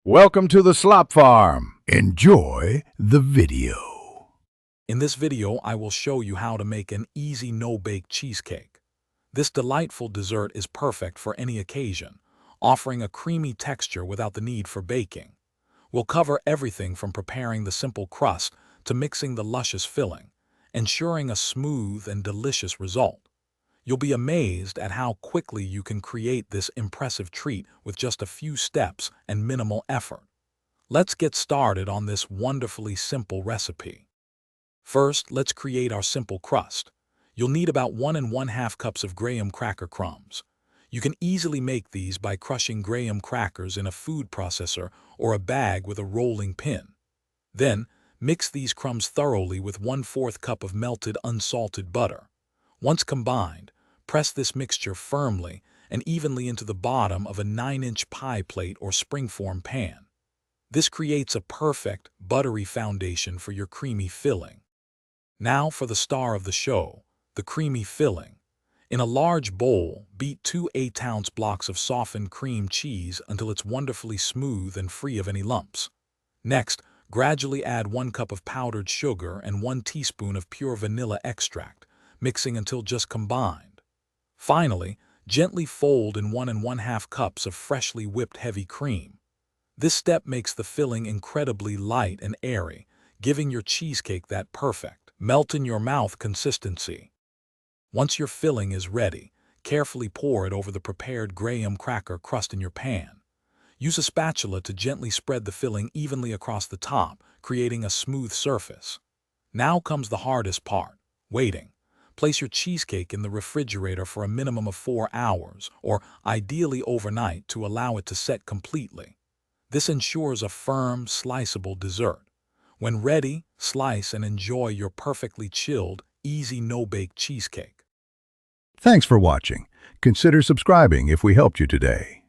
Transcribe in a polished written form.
Welcome to the Slop Farm. Enjoy the video. In this video, I will show you how to make an easy no-bake cheesecake. This delightful dessert is perfect for any occasion, offering a creamy texture without the need for baking. We'll cover everything from preparing the simple crust to mixing the luscious filling, ensuring a smooth and delicious result. You'll be amazed at how quickly you can create this impressive treat with just a few steps and minimal effort. Let's get started on this wonderfully simple recipe. First, let's create our simple crust. You'll need about 1 1/2 cups of graham cracker crumbs. You can easily make these by crushing graham crackers in a food processor or a bag with a rolling pin. Then, mix these crumbs thoroughly with 1/4 cup of melted unsalted butter. Once combined, press this mixture firmly and evenly into the bottom of a 9-inch pie plate or springform pan. This creates a perfect, buttery foundation for your creamy filling. Now for the star of the show, the creamy filling. In a large bowl, beat 2 8-ounce blocks of softened cream cheese until it's wonderfully smooth and free of any lumps. Next, gradually add 1 cup of powdered sugar and 1 teaspoon of pure vanilla extract, mixing until just combined. Finally, gently fold in 1 1/2 cups of freshly whipped heavy cream. This step makes the filling incredibly light and airy, giving your cheesecake that perfect, melt-in-your-mouth consistency. Once your filling is ready, carefully pour it over the prepared graham cracker crust in your pan. Use a spatula to gently spread the filling evenly across the top, creating a smooth surface. Now comes the hardest part, waiting. Place your cheesecake in the refrigerator for a minimum of 4 hours, or ideally overnight, to allow it to set completely. This ensures a firm, sliceable dessert. When ready, slice and enjoy your perfectly chilled, easy no-bake cheesecake. Thanks for watching. Consider subscribing if we helped you today.